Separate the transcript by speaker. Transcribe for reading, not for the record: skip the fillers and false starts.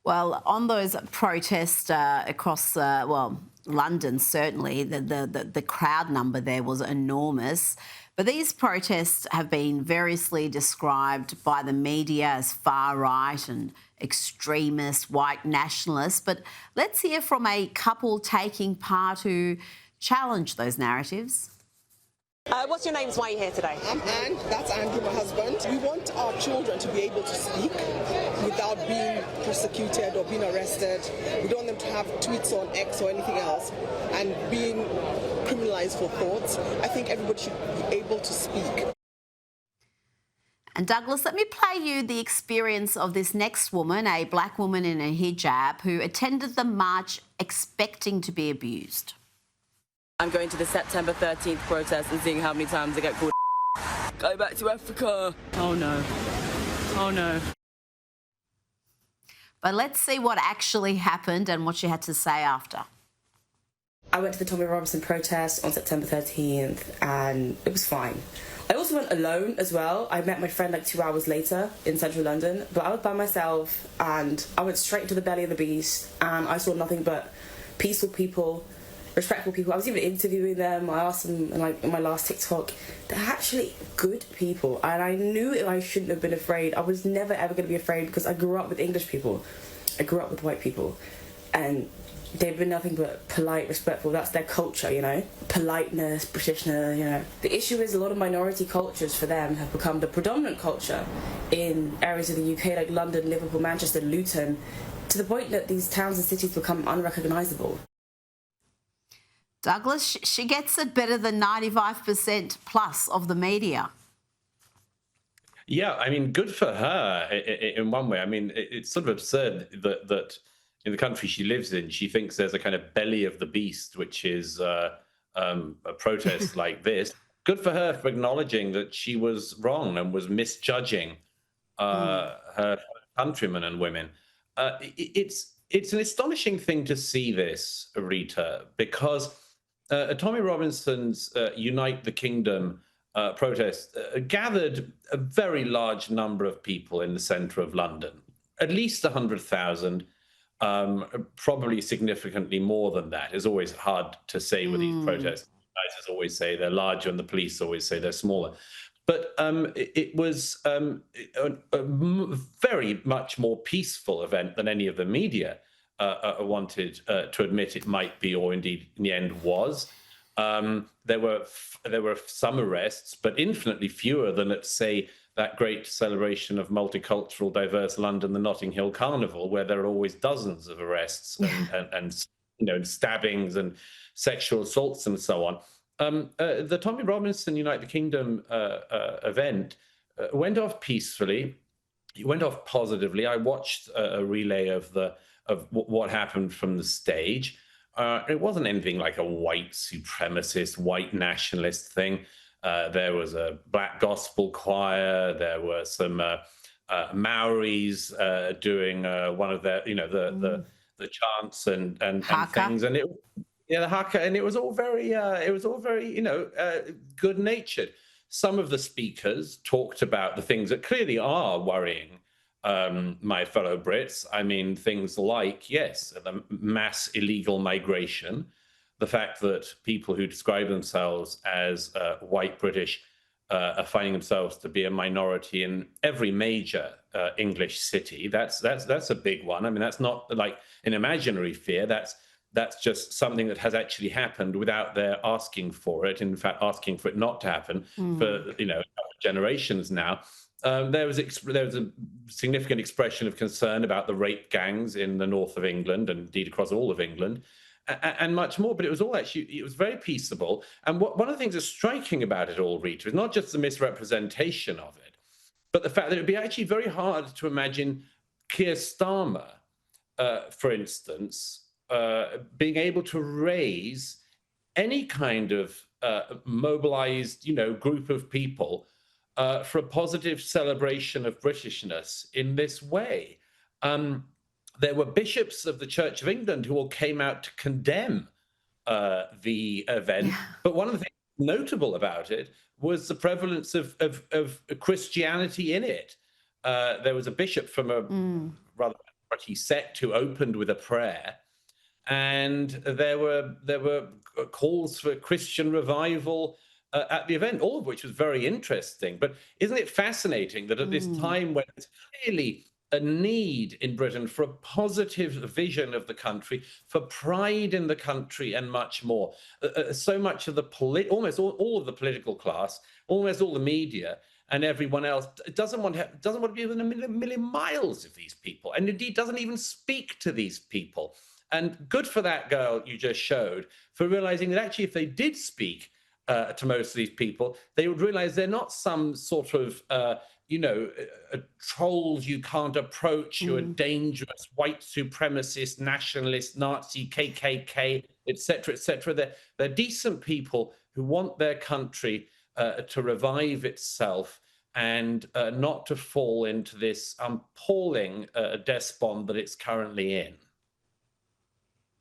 Speaker 1: Well, on those protests across, London, certainly, the crowd number there was enormous. But these protests have been variously described by the media as far right and extremist, white nationalists. But let's hear from a couple taking part who challenge those narratives.
Speaker 2: What's your names? Why are you here today?
Speaker 3: I'm Anne. That's Andrew, my husband. We want our children to be able to speak without being persecuted or being arrested. We don't want them to have tweets on X or anything else and being criminalized for thoughts. I think everybody should be able to speak.
Speaker 1: And Douglas, let me play you the experience of this next woman, a black woman in a hijab, who attended the march expecting to be abused.
Speaker 4: I'm going to the September 13th protest and seeing how many times I get called go back to Africa. Oh no. Oh no.
Speaker 1: But let's see what actually happened and what she had to say after.
Speaker 4: I went to the Tommy Robinson protest on September 13th and it was fine. I also went alone as well. I met my friend like 2 hours later in central London, but I was by myself and I went straight into the belly of the beast and I saw nothing but peaceful people, respectful people. I was even interviewing them. I asked them in my last TikTok. They're actually good people and I knew I shouldn't have been afraid. I was never ever going to be afraid because I grew up with English people. I grew up with white people and they've been nothing but polite, respectful. That's their culture, you know. Politeness, Britishness, you know. The issue is a lot of minority cultures for them have become the predominant culture in areas of the UK like London, Liverpool, Manchester, Luton, to the point that these towns and cities become unrecognisable.
Speaker 1: Douglas, she gets it better than 95% plus of the media.
Speaker 5: Yeah, I mean, good for her in one way. I mean, it's sort of absurd that in the country she lives in, she thinks there's a kind of belly of the beast, which is a protest like this. Good for her for acknowledging that she was wrong and was misjudging her countrymen and women. It's an astonishing thing to see this, Rita, because Tommy Robinson's Unite the Kingdom protest gathered a very large number of people in the centre of London, at least 100,000, probably significantly more than that. It's always hard to say with these protests. Guys always say they're larger and the police always say they're smaller. But it was a very much more peaceful event than any of the media wanted to admit it might be, or indeed in the end was. There were some arrests, but infinitely fewer than, let's say, that great celebration of multicultural, diverse London, the Notting Hill Carnival, where there are always dozens of arrests and stabbings and sexual assaults and so on. The Tommy Robinson Unite the Kingdom event went off peacefully. It went off positively. I watched a relay of what happened from the stage. It wasn't anything like a white supremacist, white nationalist thing. There was a black gospel choir. There were some Maoris doing one of their, the chants and things, and the haka, and it was all very, good natured. Some of the speakers talked about the things that clearly are worrying my fellow Brits. I mean, things like, yes, the mass illegal migration, the fact that people who describe themselves as white British are finding themselves to be a minority in every major English city. That's a big one. I mean, that's not like an imaginary fear. That's just something that has actually happened without their asking for it. In fact, asking for it not to happen for generations now. There was a significant expression of concern about the rape gangs in the north of England and indeed across all of England, and much more. But it was very peaceable. And one of the things that's striking about it all, Rita, is not just the misrepresentation of it, but the fact that it would be actually very hard to imagine Keir Starmer, for instance, being able to raise any kind of mobilized, group of people for a positive celebration of Britishness in this way. There were bishops of the Church of England who all came out to condemn the event. But one of the things notable about it was the prevalence of Christianity in it. There was a bishop from a rather charity sect who opened with a prayer, and there were calls for Christian revival at the event, all of which was very interesting. But isn't it fascinating that at this time when it's clearly a need in Britain for a positive vision of the country, for pride in the country, and much more, so much of the almost all of the political class, almost all the media, and everyone else doesn't want to be within a million miles of these people, and indeed doesn't even speak to these people. And good for that girl you just showed for realizing that actually if they did speak to most of these people, they would realize they're not some sort of, trolls you can't approach, who are dangerous, white supremacist, nationalist, Nazi, KKK, etc., etc. They're decent people who want their country to revive itself and not to fall into this appalling despot that it's currently in.